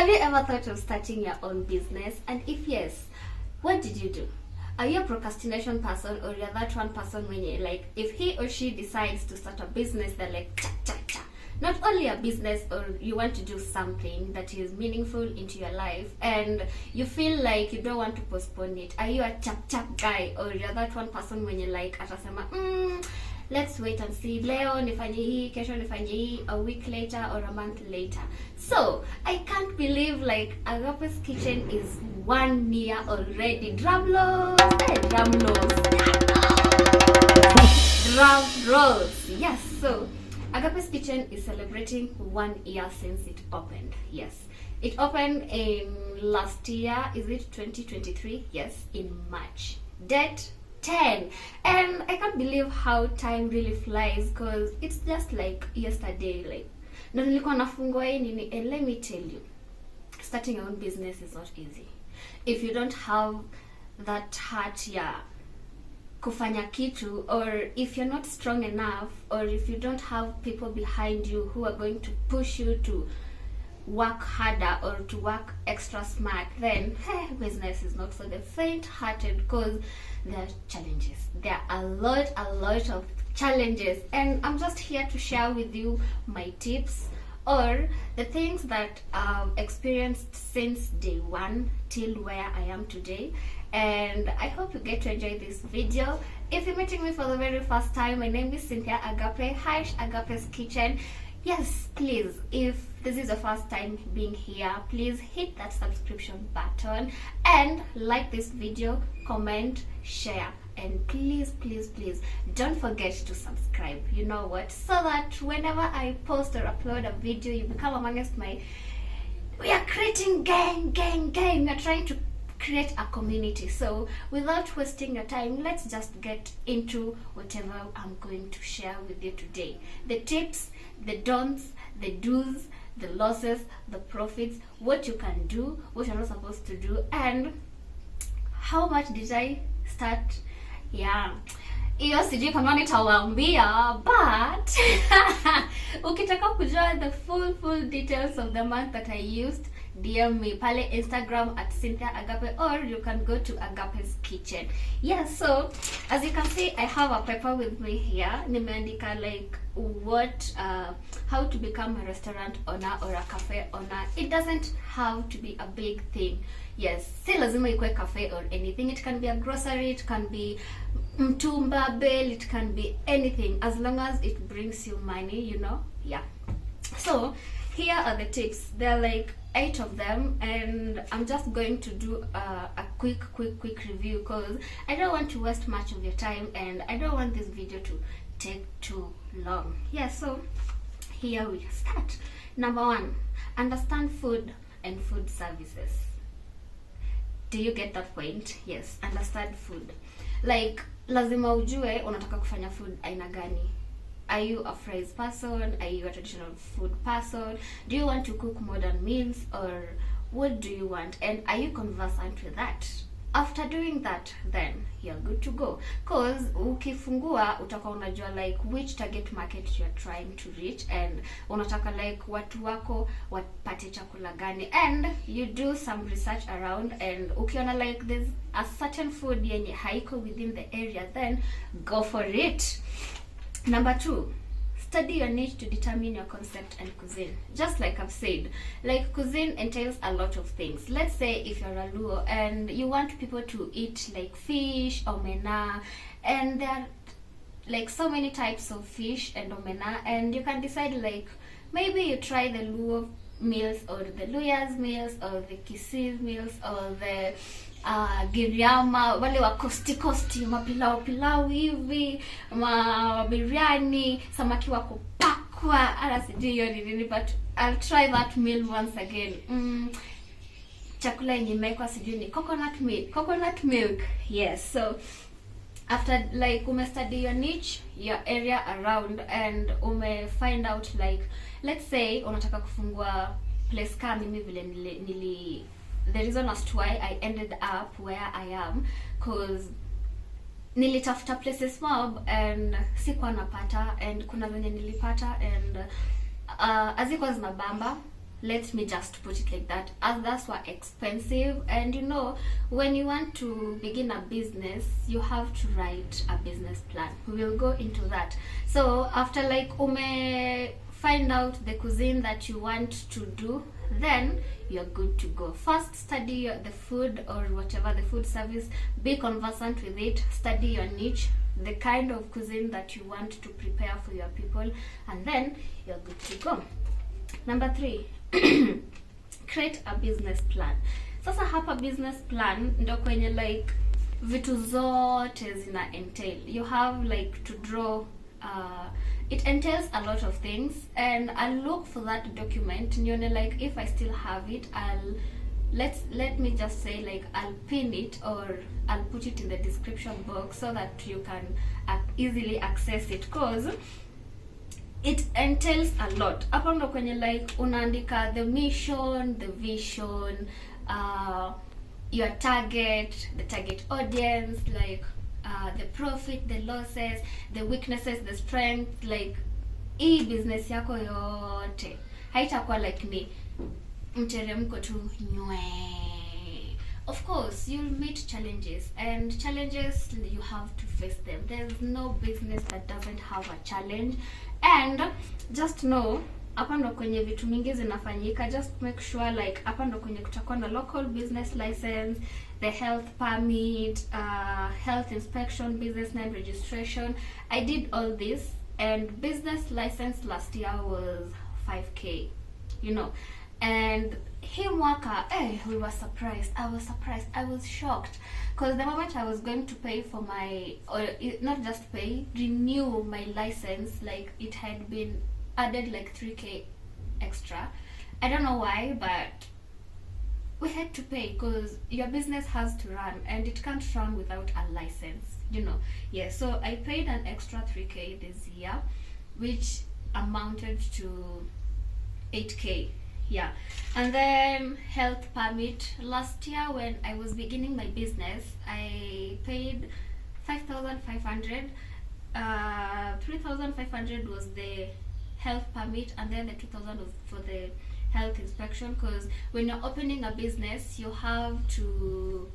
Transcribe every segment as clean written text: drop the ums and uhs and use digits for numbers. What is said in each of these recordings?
Have you ever thought of starting your own business? And if yes, what did you do? Are you a procrastination person, or you're that one person when you like, if he or she decides to start a business, they're like, cha, cha, cha. Not only a business, or you want to do something that is meaningful into your life and you feel like you don't want to postpone it. Are you a chap chap guy, or you're that one person when you like, atasema, let's wait and see, leo nifanye hii, kesho nifanye hii, a week later or a month later. So I can't believe like Agape's Kitchen is 1 year already. Drum rolls, drum rolls, drum rolls. Yes, so Agape's Kitchen is celebrating 1 year since it opened. Yes, it opened in last year. Is it 2023? Yes, in March. Date 10. And I can't believe how time really flies, because it's just like yesterday. Like, na nilikuwa nafungua hii nini, and let me tell you, starting your own business is not easy. If you don't have that heart ya kufanya kitu, or if you're not strong enough, or if you don't have people behind you who are going to push you to work harder or to work extra smart, then business is not for the faint-hearted, because there are challenges. There are a lot of challenges, and I'm just here to share with you my tips, or the things that I've experienced since day one till where I am today. And I hope you get to enjoy this video. If you're meeting me for the very first time, my name is Cynthia Agape, Agape's Kitchen. Yes, please, if this is the first time being here, please hit that subscription button and like this video, comment, share, and please don't forget to subscribe. You know what? So that whenever I post or upload a video, you become amongst my... We are creating gang. We are trying to create a community. So without wasting your time, let's just get into whatever I'm going to share with you today. The tips, the don'ts, the do's, the losses, the profits, what you can do, what you're not supposed to do, and how much did I start? Yeah, hiyo sijui kama nitawaambia, but ukitaka kujua the full details of the month that I used, DM me pale Instagram at Cynthia Agape, or you can go to Agape's Kitchen. Yeah, so as you can see, I have a paper with me here. Nimeandika like what how to become a restaurant owner or a cafe owner. It doesn't have to be a big thing. Yes, si lazima ikuwe cafe or anything. It can be a grocery, it can be mtumba bell, it can be anything, as long as it brings you money, you know. Yeah, so here are the tips. They're like 8 of them, and I'm just going to do a quick review, because I don't want to waste much of your time, and I don't want this video to take too long. Yeah, so here we start. Number 1, understand food and food services. Do you get that point? Yes, understand food. Like, lazima ujue unataka kufanya food aina gani. Are you a fries person? Are you a traditional food person? Do you want to cook modern meals, or what do you want? And are you conversant with that? After doing that, then you're good to go. Cause ukifungua utakuwa unajua like which target market you're trying to reach, and unataka like watu wako wapate chakula gani, and you do some research around, and ukiona like there's a certain food yenye haiko within the area, then go for it. Number 2, study your niche to determine your concept and cuisine. Just like I've said, like cuisine entails a lot of things. Let's say if you're a Luo and you want people to eat like fish, omena, and there are like so many types of fish and omena, and you can decide like maybe you try the Luo meals, or the Luya's meals, or the Kisii meals, or the Giriama, wale wa kosti mapilau hivi, biryani, samaki wa kupakwa, ala sijui hiyo ni nini, but I'll try that meal once again. Chakula yenye imewekwa sijui ni coconut milk. Yes, so after like study your niche, your area around, and find out like, let's say unataka kufungua place kama mimi vile the reason as to why I ended up where I am, cause nilitafuta places mob and sikuwa napata, and kuna venye nilipata, and azikuwa zinabamba, Let me just put it like that. Others were expensive, and you know, when you want to begin a business, you have to write a business plan. We will go into that. So after like find out the cuisine that you want to do, then you're good to go. First, study the food or whatever the food service, be conversant with it, study your niche, the kind of cuisine that you want to prepare for your people, and then you're good to go. Number 3, create a business plan. Sasa hapa business plan ndo kwenye like vitu zote zina entail. You have like to draw, it entails a lot of things, and I'll look for that document. Nione like if I still have it, let me just say like I'll pin it or I'll put it in the description box so that you can easily access it, cause it entails a lot. Hapo ndo kwenye like unaandika the mission, the vision, your target, the target audience, like the profit, the losses, the weaknesses, the strength. Like hii business yako yote haitakuwa like ni mteremko tu nywe. Of course you'll meet challenges, and challenges you have to face them. There's no business that doesn't have a challenge, and just know hapa ndo kwenye vitu mingi zinafanyika. Just make sure like hapa ndo kwenye kutakuwa na local business license, the health permit, health inspection, business name registration. I did all this, and business license last year was 5k, you know. And hii mwaka, we were surprised. I was shocked, because the moment I was going to pay for my, or not just pay, renew my license, like it had been added like 3k extra. I don't know why, but we had to pay, because your business has to run, and it can't run without a license, you know. Yeah, so I paid an extra 3k this year, which amounted to 8k. Yeah. And then health permit. Last year when I was beginning my business, I paid 5,500. 3,500 was the health permit, and then the 2,000 was for the health inspection, because when you're opening a business, you have to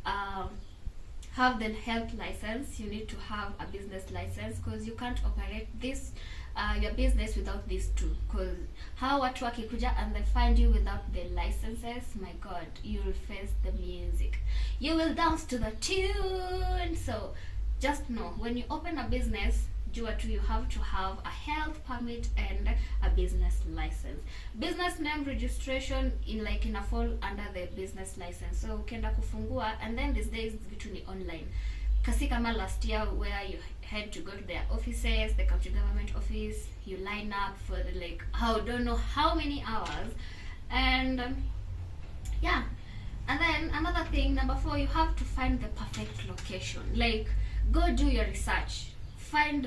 have the health license. You need to have a business license, because you can't operate this your business without these two, because how watu wakikuja and they find you without the licenses, my god, you will face the music, you will dance to the tune. So just know, when you open a business, you have to have a health permit and a business license. Business name registration in a fall under the business license. So ukienda kufungua, and then these days vitu ni online. Kasi kama last year where you had to go to their offices, the county government office, you line up for the don't know how many hours, and yeah. And then another thing, number 4, you have to find the perfect location. Like, go do your research. Find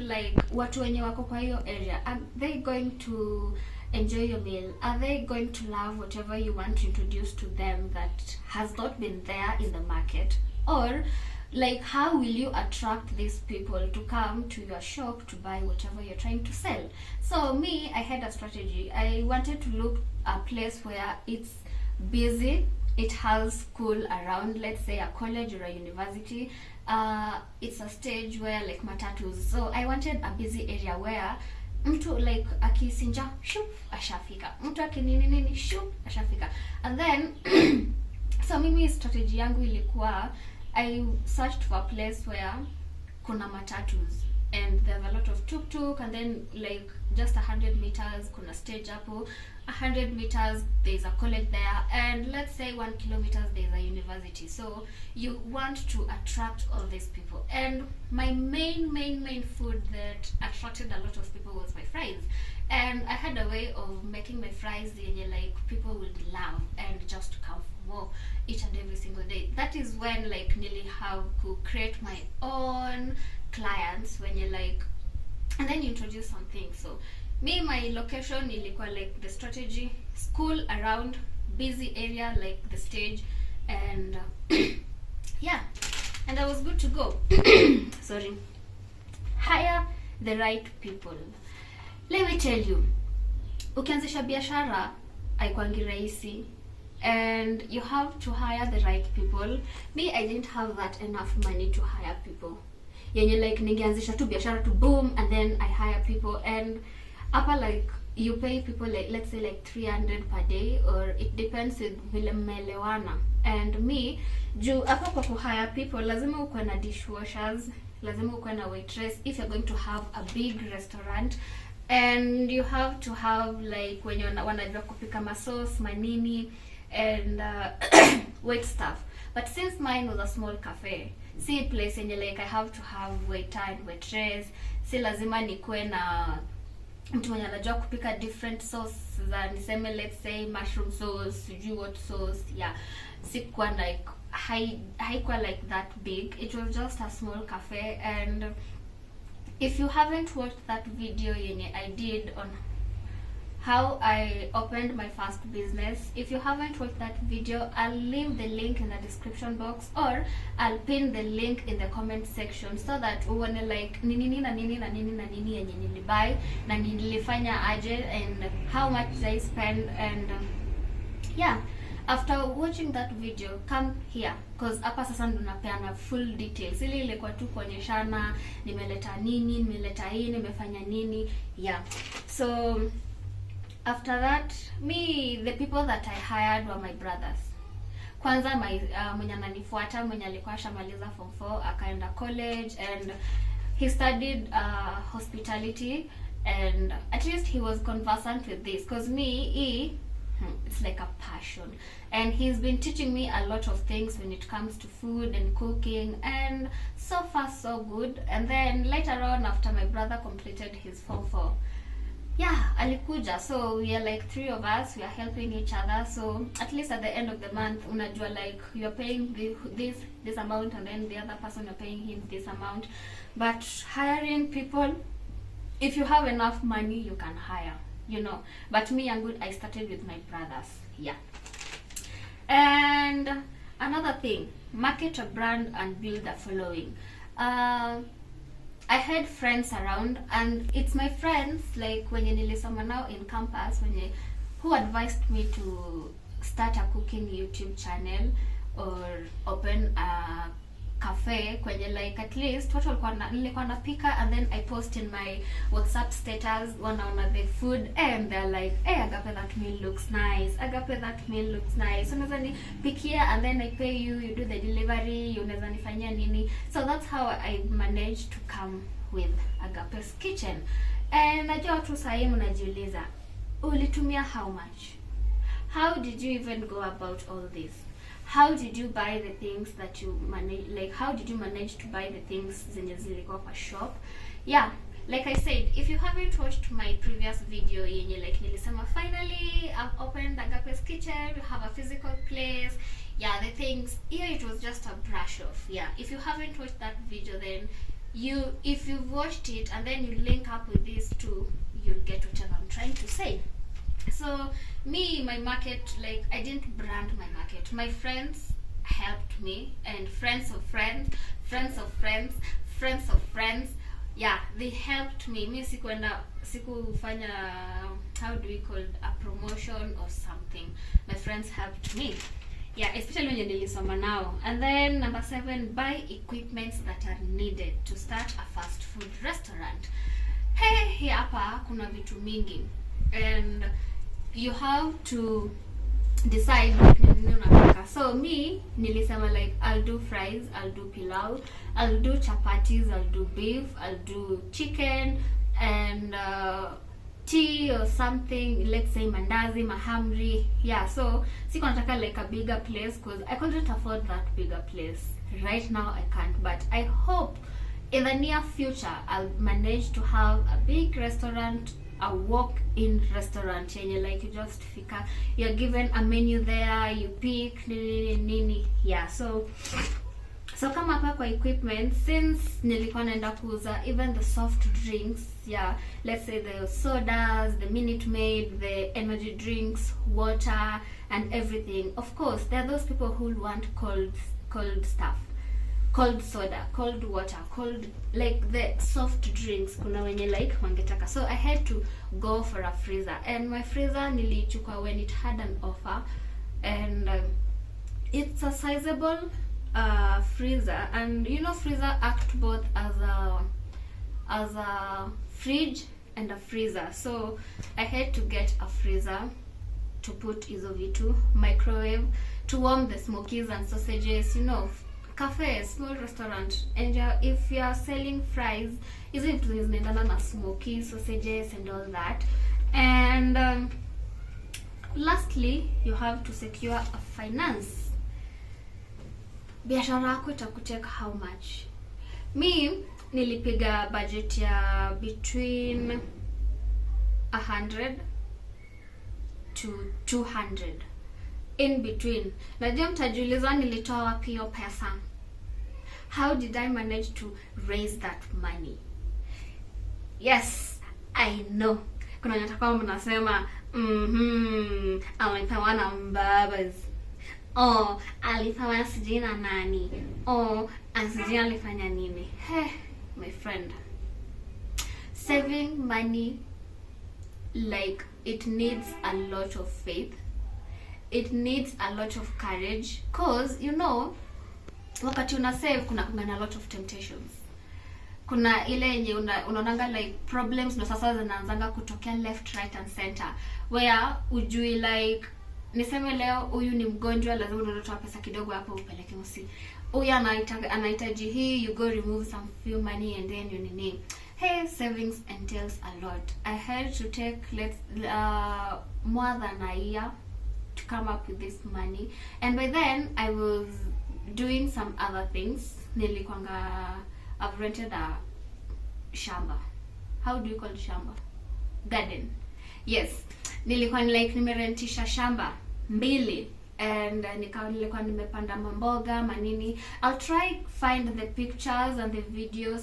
watu wenye wako kwa hiyo area. Are they going to enjoy your meal? Are they going to love whatever you want to introduce to them that has not been there in the market? Or how will you attract these people to come to your shop to buy whatever you're trying to sell? So me, I had a strategy. I wanted to look a place where it's busy, it has school around, let's say a college or a university. It's a stage where matatus. So I wanted a busy area where mtu akisinja shup ashafika, mtu akinini shup ashafika. And then so mimi strategy yangu ilikuwa, I searched for a place where kuna matatus, and there's a lot of tuk-tuk, and then just 100 meters kuna stage hapo, 100 meters there's a college there, and let's say 1 kilometer there's a university. So you want to attract all these people. And my main food that attracted a lot of people was my fries, and I had a way of making my fries people would love and just come for more each and every single day. That is when nearly have to create my own clients, when you and then you introduce something. So me, my location ilikuwa the strategy, school around, busy area the stage, and yeah, and I was good to go. Sorry. Hire the right people. Let me tell you, ukianzisha biashara, haikwangi rahisi, and you have to hire the right people. Me, I didn't have that enough money to hire people yenye like ningeanzisha tu biashara tu boom and then I hire people. And hapa like you pay people like, let's say like 300 per day, or it depends with vile mmeelewana. And me, juu hapa kwa kuhire people lazima uko na dishwashers, lazima uko na waitress if you're going to have a big restaurant, and you have to have like when you're wanajua kupika masauce manini and wait staff. But since mine was a small cafe, si place yenye like I have to have waiter and waitress, si lazima nikuwe na mtu mwenye anajua kupika different sauce za niseme let's say mushroom sauce, sijui what sauce. Yeah, sikuwa like haikuwa like that big. It was just a small cafe. And if you haven't watched that video yenye I did on how I opened my first business, if you haven't watched that video, I'll leave the link in the description box, or I'll pin the link in the comment section, so that uone like nini na nini na nini na nini yenye nilibuy na nilifanya aje and how much I spend. And yeah, after watching that video, come here because hapa sasa ndo napeana full details. Ile ilikuwa tu kuonyeshana nimeleta nini, nimeleta hii, nimefanya nini. Yeah, so after that, me, the people that I hired were my brothers. Kwanza my mwenye ananifuata, mwenye alikuwa shamaliza form 4 akaenda college, and he studied hospitality, and at least he was conversant with this, because me, it's like a passion, and he's been teaching me a lot of things when it comes to food and cooking, and so far so good. And then later on, after my brother completed his form 4, yeah, alikuja. So we are like 3 of us, we are helping each other. So at least at the end of the month, unajua like you're paying this amount, and then the other person you're paying him this amount. But hiring people, if you have enough money, you can hire, you know. But me and good, I started with my brothers. Yeah. And another thing, market a brand and build a following. I had friends around, and it's my friends like when nilisoma now in campus who advised me to start a cooking YouTube channel or open a cafe kwenye like at least watu nilikuwa napika, and then I post in my WhatsApp status wanaona the food and they're like, hey Agape, that meal looks nice, Agape, that meal looks nice, unaweza nipikia, and then I pay you, you do the delivery, unaweza nifanyia nini. So that's how I managed to come with Agape's Kitchen. And najua watu sahi mnajiuliza, ulitumia how much? How did you even go about all this? How did you buy the things that you manage, like how did you manage to buy the things zenye zilikuwa kwa shop? Yeah, like I said, if you haven't watched my previous video yenye like nilisema finally I've opened Agape's Kitchen, we have a physical place. Yeah, the things here, it was just a brush off. Yeah, if you haven't watched that video, then if you've watched it and then you link up with these two, you'll get whatever I'm trying to say. So me, my market, like I didn't brand my market. My friends helped me, and friends of friends, friends of friends, friends of friends. Yeah, they helped me. Mi sikufanya, how do we call it, a promotion or something. My friends helped me. Yeah, especially when you're nilisoma now. And then number 7, buy equipments that are needed to start a fast food restaurant. Hey, hapa kuna vitu mingi, and you have to decide what nini unataka. So me, nilisema like I'll do fries, I'll do pilau, I'll do chapatis, I'll do beef, I'll do chicken, and tea or something, let's say mandazi, mahamri. Yeah, so siko nataka like a bigger place because I couldn't afford that bigger place. Right now I can't, but I hope in the near future I'll manage to have a big restaurant, a walk-in restaurant yenye like you just fika, you're given a menu there, you pick nini. Yeah, so kama hapa kwa equipment, since nilikuwa naenda kuuza even the soft drinks, yeah, let's say the sodas, the Minute Maid, the energy drinks, water and everything. Of course there are those people who want cold stuff. cold soda, cold water, cold, like the soft drinks, kuna wenye like wangetaka. So I had to go for a freezer, and my freezer nilichukua when it had an offer, and it's a sizable freezer, and you know freezer act both as a fridge and a freezer. So I had to get a freezer to put hizo vitu, microwave to warm the smokies and sausages, you know, cafe, small restaurant, and if you are selling fries, isn't zinaendana na smoky sausages and all that. And lastly, you have to secure a finance. Biashara yako itakuteka how much? Me nilipiga budget ya between 100 to 200 in between. Najua mtajiuliza nilitoa wapi hiyo pesa. How did I manage to raise that money? Yes, I know. Kuna nyata mnasema alipewa na mbabas. Oh, alipewa sijui na nani. Oh, asijui alifanya nini. Hey, my friend. Saving money, like, it needs a lot of faith. It needs a lot of courage, cause you know wakati una save kuna a lot of temptations. Kuna ile yenye unaonanga like problems ndo sasa zinaanzanga kutokea left, right and center, where ujui like niseme leo huyu ni mgonjwa, lazima unatoa pesa kidogo hapo upeleke usi. Huyu anahitaji hii, you go remove some few money and then you nini. Hey, savings entails a lot. I had to take more than a year to come up with this money, and by then I was doing some other things. I've rented a shamba. How do you call shamba? Garden. Yes, nilikuwa like nimerentisha shamba mbili, and nilikuwa nimepanda mamboga manini. I'll try find the pictures and the videos,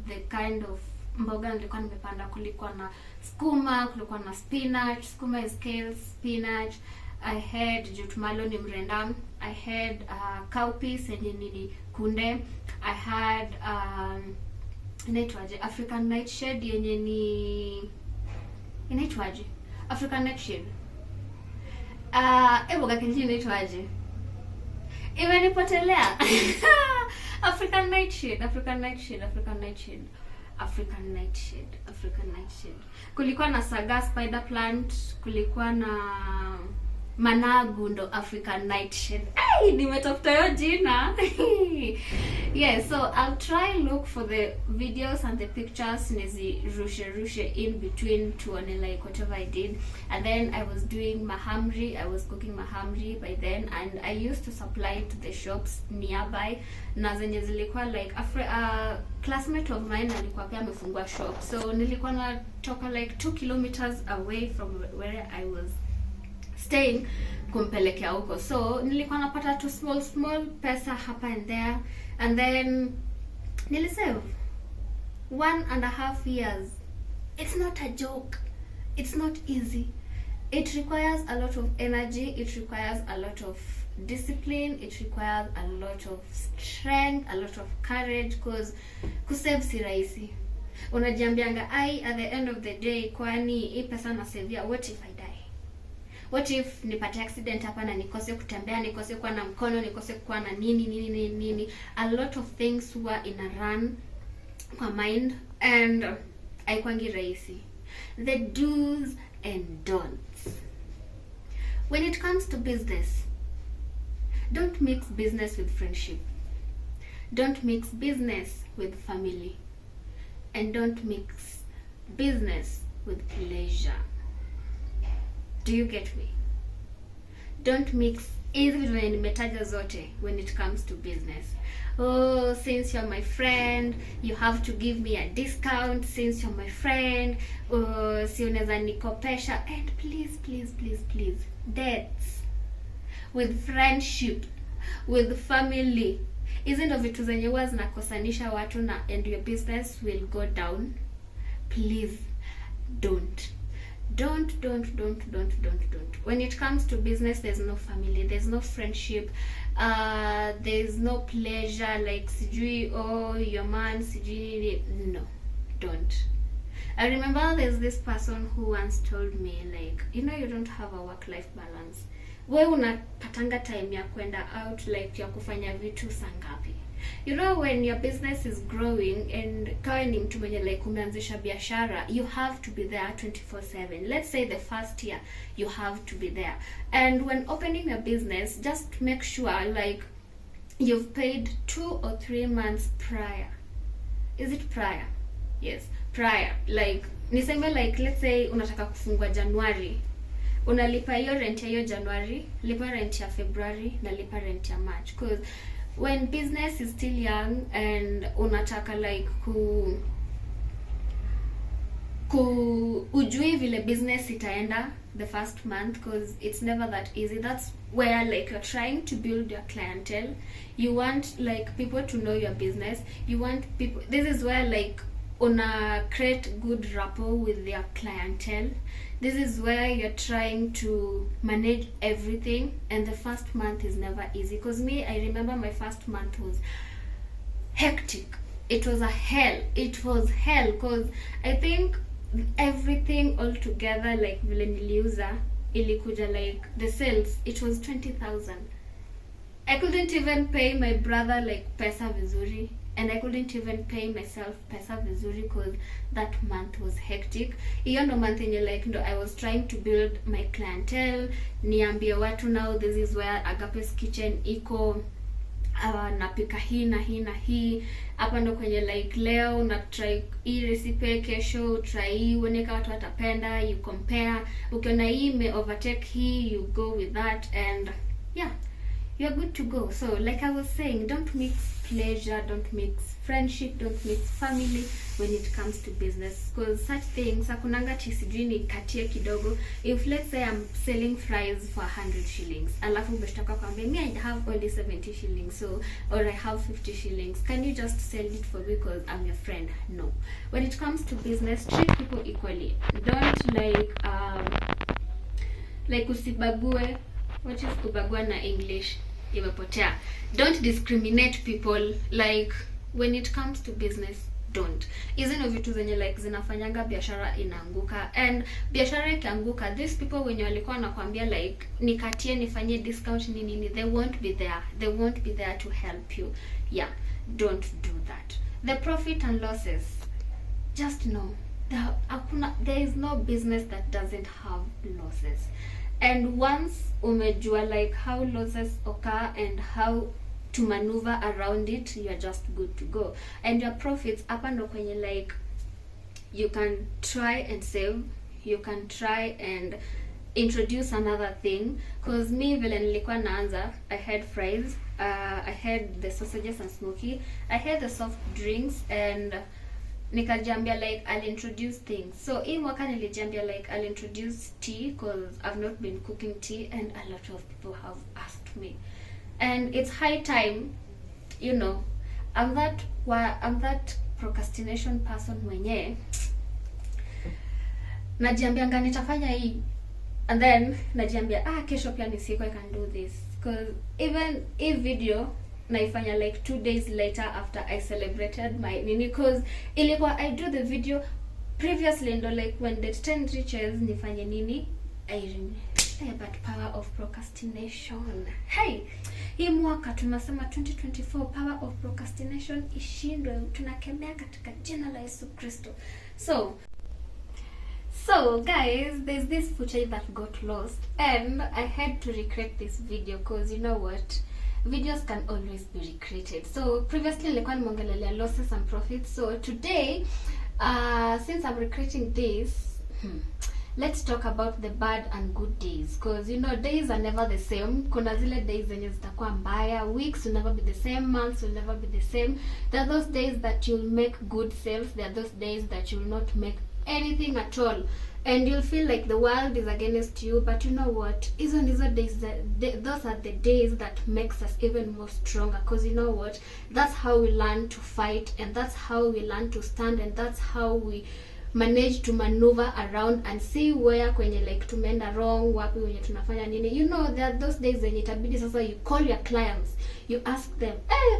the kind of mboga nilikuwa nimepanda. Kulikuwa na skuma, kulikuwa na spinach. Skuma is kale, spinach. I had jutumalo ni mrenda. I had cowpeas yenye ni kunde. I had inaitwaje, African nightshade yenye ni inaitwaje, African nightshade. Mboga kingine inaitwaje, imenipotelea. African nightshade. Kulikuwa na saga spider plant, kulikuwa na managu ndo African nightshade. Hey, nimetafuta hiyo jina. Yes, so I'll try look for the videos and the pictures nizi rushe in between to like whatever I did. And then I was doing mahamri. I was cooking mahamri by then, and I used to supply to the shops nearby. Na zenye zilikuwa like classmate of mine alikuwa pia amefungua shop, so nilikuwa natoka like 2 kilometers away from where I was staying kumpelekea huko. So nilikuwa napata tu small pesa hapa and there, and then nilisave 1.5 years. It's not a joke. It's not easy. It requires a lot of energy. It requires a lot of discipline. It requires a lot of strength, a lot of courage, because kusave si rahisi. Unajiambianga at the end of the day, kwani hii pesa na savia, what if I die? What if nipate accident hapa na nikose kutembea, nikose kuwa na mkono, nikose kuwa na nini. A lot of things huwa ina run kwa mind, and haikwangi rahisi. The do's and don'ts. When it comes to business, don't mix business with friendship. Don't mix business with family. And don't mix business with pleasure. Do you get me? Don't mix hizi vitu nimetaja zote when it comes to business. Oh, since you're my friend, you have to give me a discount. Since you're my friend, si unaweza nikopesha. And please, debts with friendship, with family, hizi ndo vitu zenye huwa zinakosanisha watu na and your business will go down. Please don't. Don't. When it comes to business, there's no family, there's no friendship, there's no pleasure, like sijui, oh, your man, sijui, no, don't. I remember there's this person who once told me, like, you know, you don't have a work-life balance. We unapatanga time ya kwenda out, like ya kufanya vitu sangapi. You know, when your business is growing and kawa ni mtu mwenye like umeanzisha biashara, you have to be there 24/7. Let's say the first year you have to be there. And when opening your business, just make sure like you've paid 2 or 3 months prior. Is it prior? Yes, prior. Like niseme like let's say unataka kufungua January. Unalipa hiyo rent ya hiyo January, lipa rent ya February na lipa rent ya March, because when business is still young and unataka like ujui vile business itaenda the first month, because it's never that easy. That's where like you're trying to build your clientele. You want like people to know your business. You want people, this is where like una create good rapport with their clientele. This is where you're trying to manage everything, and the first month is never easy. Because me, I remember my first month was hectic. It was hell because I think everything all together, like vile niliuza ilikuja, like the sales, it was 20,000. I couldn't even pay my brother like pesa vizuri, and I couldn't even pay myself pesa vizuri because that month was hectic. Hiyo ndo month yenye like ndo I was trying to build my clientele, niambie watu now this is where Agape's kitchen iko, napika hii na hii na hii, hapa ndo kwenye like leo na try hii recipe, kesho try hii, uone kama watu watapenda, you compare, ukiona hii may overtake hii, you go with that, and yeah, you're good to go. So like I was saying, don't mix pleasure, don't mix friendship, don't mix family when it comes to business, because such things hakunanga sijui ni katie kidogo. If let's say I'm selling fries for 100 shillings, alafu beshtaka kwambia me I have only 70 shillings, so or I have 50 shillings, can you just sell it for me because I'm your friend? No. When it comes to business, treat people equally. Don't like usibague. What is kubagua na English? Imepotea. Don't discriminate people. Like when it comes to business, don't. Hizi no vitu zenye like zinafanyanga biashara inaanguka, and biashara ikianguka, these people wenye walikuwa nakwambia like nikatie nifanyie discount nini, they won't be there. They won't be there to help you. Yeah, don't do that. The profit and losses, just know there is no business that doesn't have losses. And once umejua like how losses occur and how to maneuver around it, you're just good to go. And your profits, hapa ndo kwenye like you can try and save, you can try and introduce another thing. Cause me vile nilikuwa naanza, I had fries, I had the sausages and smoky, I had the soft drinks, and nikajambia like I'll introduce things. So hii mwaka nilijambia like I'll introduce tea because I've not been cooking tea, and a lot of people have asked me, and it's high time. You know, I'm that procrastination person mwenye najiambianga nitafanya hii, and then najiambia kesho pia ni siku I can do this, because even if video naifanya like 2 days later after I celebrated my nini, because ilikuwa I do the video previously ndo like when the 10 reaches nifanye nini, but power of procrastination. Hey, hii mwaka tunasema 2024 power of procrastination ishindwe, tunakemea katika jina la Yesu Kristo. So guys, there's this footage that got lost, and I had to recreate this video because you know what, videos can always be recreated. So previously nilikuwa nimeongelelea losses and profits. So today since I'm recreating this, let's talk about the bad and good days, because you know days are never the same. Kuna zile days zenye zitakuwa mbaya, weeks will never be the same, months will never be the same. There are those days that you'll make good sales, there are those days that you'll not make anything at all, and you'll feel like the world is against you. But you know what, those are the days that makes us even more stronger, because you know what, that's how we learn to fight, and that's how we learn to stand, and that's how we manage to maneuver around and see where kwenye like tumeenda wrong, wapi wenye tunafanya nini. You know, there are those days when itabidi sasa you call your clients, you ask them,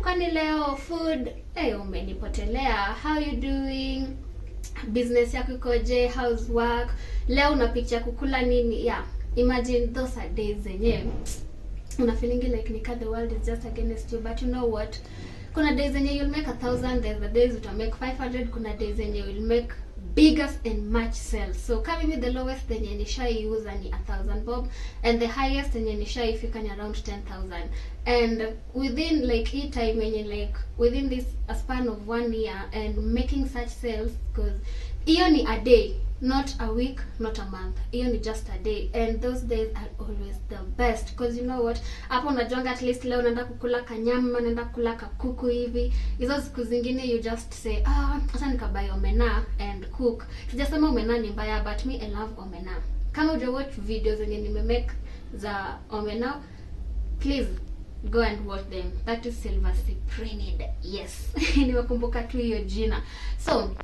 kwani leo food, umenipotelea, how you doing, business yako ikoje, how's work, leo una picture kukula nini. Yeah, imagine those are days zenye una feeling like nika the world is just against you. But you know what, kuna days zenye you'll make 1,000, there's the days uta make 500, kuna days zenye you'll make biggest and much sales. So coming with the lowest yenye nishaiuza ni 1,000 bob, and the highest yenye nishaifika ni around 10,000. And within like hii time yenye like within this a span of 1 year and making such sales, because hiyo ni a day, not a week, not a month, hiyo ni just a day, and those days are always the best. Because you know what, hapo unajonga at least leo naenda kukula kanyama, naenda kukula kakuku hivi. Hizo siku zingine you just say hata nikabuy omena and cook. Sijasema omena ni mbaya, but me I love omena. Kama uja watch videos zenye nimemake za omena, please go and watch them. That is silver cyprinid. Yes. Nimekumbuka tu hiyo jina. So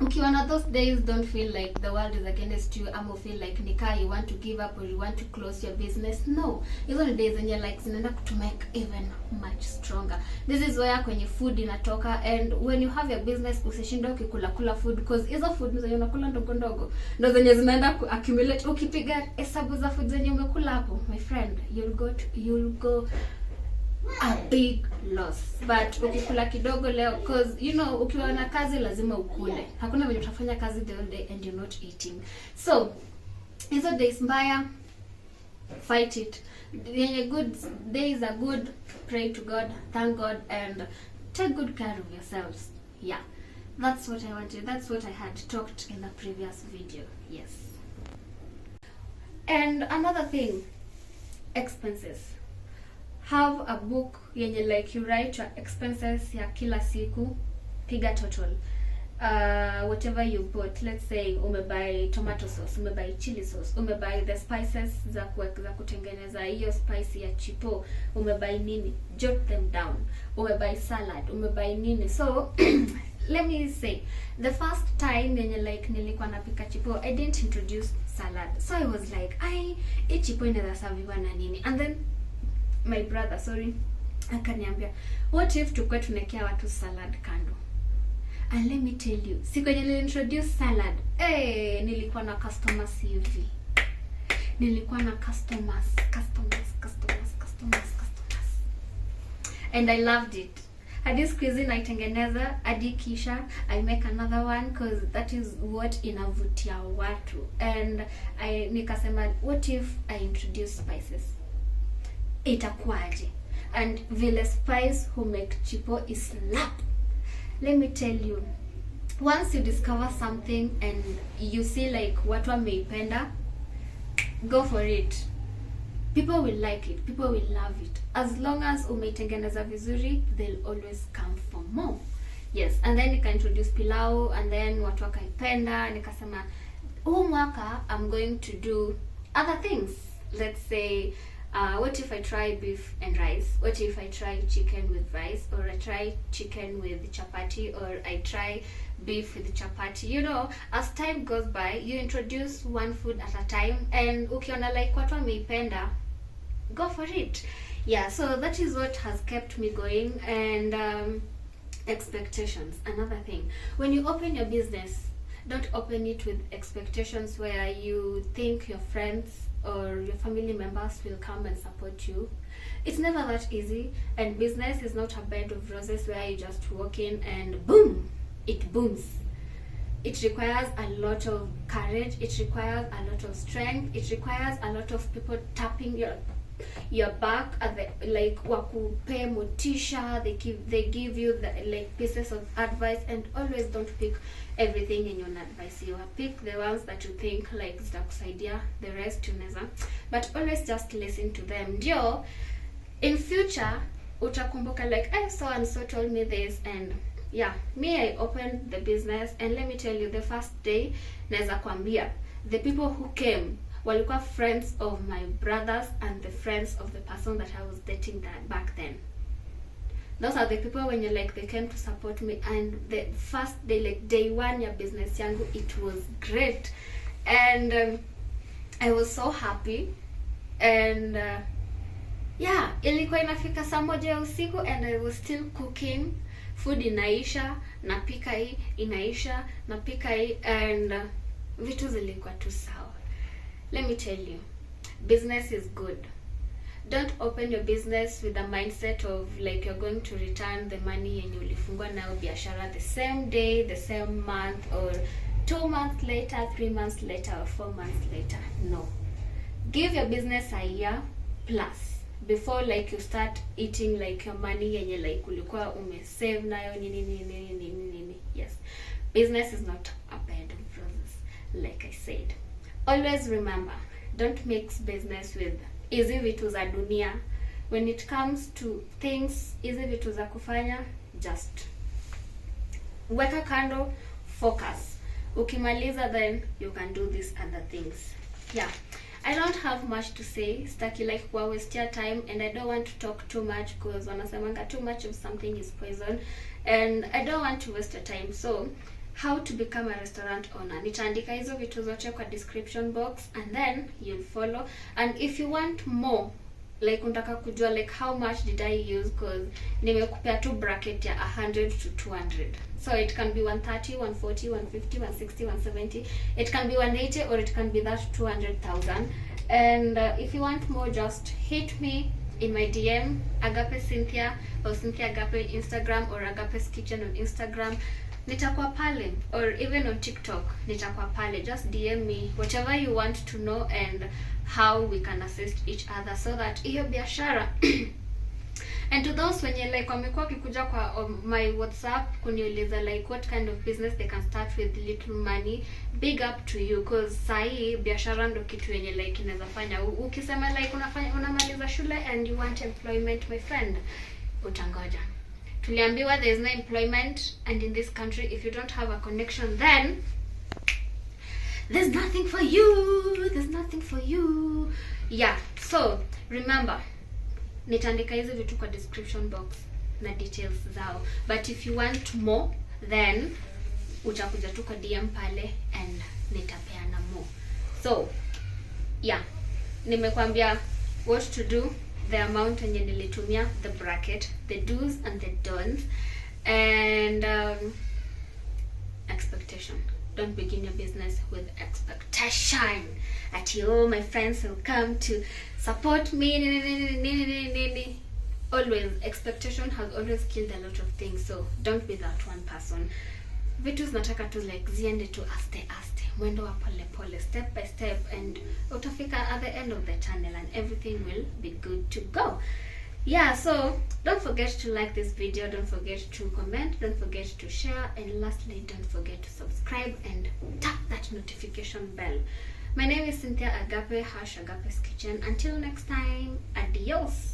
ukiwa na those days, don't feel like the world is against you, ama feel like nika you want to give up or you want to close your business. No, hizo ni days zenye like zinaenda to make even much stronger. This is where kwenye food inatoka, and when you have your business usishinde ukikula food, because hizo food zenye unakula ndogo ndogo ndo zenye zinaenda ku accumulate. Ukipiga hesabu za food zenye umekula hapo, my friend, you'll go a big loss. But ukikula kidogo leo, because you know ukiwa na kazi lazima ukule, hakuna vile utafanya kazi the whole day and you're not eating. So hizo days mbaya, fight it. Yenye good days are good, pray to God, thank God, and take good care of yourselves. Yeah, that's what I wanted, that's what I had talked in the previous video. Yes. And another thing, expenses. Have a book yenye like you write your expenses ya kila siku, piga total. Whatever you bought, let's say umebuy tomato sauce, umebuy chili sauce, umebuy the spices za kutengeneza hiyo spice ya chipo, umebuy nini, jot them down. Umebuy salad, umebuy nini. So let me say, the first time yenye like nilikuwa napika chipo, I didn't introduce salad. So I was like, hii chipo inaweza serviwa na nini? And then my brother, akaniambia, what if tukwe tunekea watu salad kando? And let me tell you, siku yenye niliintroduce salad, nilikuwa na customers hivi. Nilikuwa na customers. And I loved it. Hadi siku hizi naitengeneza, hadi kisha I make another one, because that is what inavutia watu. And nikasema, what if I introduce spices? Itakuaje? And vile spice who make chipo is slap. Let me tell you, once you discover something and you see like watu wameipenda, go for it. People will like it, people will love it. As long as umeitengeneza vizuri, they'll always come for more. Yes. And then nika introduce pilau, and then watu wakaipenda. Nikasema, huu mwaka I'm going to do other things. Let's say, what if I try beef and rice? What if I try chicken with rice? Or I try chicken with chapati? Or I try beef with chapati? You know, as time goes by, you introduce one food at a time, and ukiona like watu wameipenda, go for it. Yeah, so that is what has kept me going. And expectations, another thing. When you open your business, don't open it with expectations where you think your friends or your family members will come and support you. It's never that easy, and business is not a bed of roses where you just walk in and boom, it booms. It requires a lot of courage, it requires a lot of strength, it requires a lot of people tapping your back at the like wakupe motisha. They give you the like pieces of advice, and always don't pick everything in your advice. You pick the ones that you think like zitakusaidia, the rest you never. But always just listen to them. Ndio in future utakumbuka like, so and so told me this. And yeah, me, I opened the business, and let me tell you, the first day naweza kwambia the people who came walikuwa friends of my brothers and the friends of the person that I was dating back then. Those are the people when you like they came to support me, and the first day, like day one ya business yangu, it was great, and I was so happy, and yeah, ilikuwa inafika saa moja ya usiku and I was still cooking food, inaisha napika hii, inaisha napika hii, and vitu zilikuwa tu sawa. Let me tell you, business is good. Don't open your business with the mindset of like you're going to return the money yenye ulifungua nayo biashara the same day, the same month, or 2 months later, 3 months later, or 4 months later. No. Give your business a year plus before like you start eating like your money yenye like ulikuwa umesave nayo nini. Yes. Business is not a bed of roses, like I said. Always remember, don't mix business with easy vitu za dunia. When it comes to things easy vitu za kufanya, just weka kando, focus. Ukimaliza, then you can do these other things. Yeah, I don't have much to say. Staki like waste your time, and I don't want to talk too much because wanasemanga too much of something is poison, and I don't want to waste your time. So how to become a restaurant owner, nitaandika hizo vitu zote kwa description box, and then you'll follow. And if you want more, like unataka kujua like how much did I use, because nimekupea tu bracket ya 100 to 200, so it can be 130, 140, 150, 160, 170, it can be 180, or it can be that 200,000. And if you want more, just hit me in my DM, Agape Cynthia, or Cynthia Agape Instagram, or agapeskitchen on Instagram. Nitakuwa pale, or even on TikTok nitakuwa pale. Just DM me whatever you want to know and how we can assist each other so that hiyo biashara and to those wenye like wamekuwa kikuja kwa my WhatsApp kuniuliza like what kind of business they can start with little money, big up to you, because sahi biashara ndo kitu yenye like inaweza fanya. Ukisema like unamaliza shule and you want employment, my friend, utangoja. Tuliambiwa there is no employment, and in this country if you don't have a connection, then there's nothing for you. There's nothing for you. Yeah, so remember, nitaandika hizi vitu kwa description box na details zao, but if you want more, then utakuja tu kwa DM pale and nitapeana more. So yeah, nimekwambia what to do, the amount yenye nilitumia, the bracket, the do's and the don'ts, and expectation. Don't begin your business with expectation that my friends will come to support me. Always, expectation has always killed a lot of things, so don't be that one person. Vitu zinataka tu like ziende tu aste, mwendo wa pole pole, step by step, and utafika at the end of the tunnel and everything will be good to go. Yeah, so don't forget to like this video, don't forget to comment, don't forget to share, and lastly, don't forget to subscribe and tap that notification bell. My name is Cynthia Agape, #Agape's Kitchen. Until next time, adios.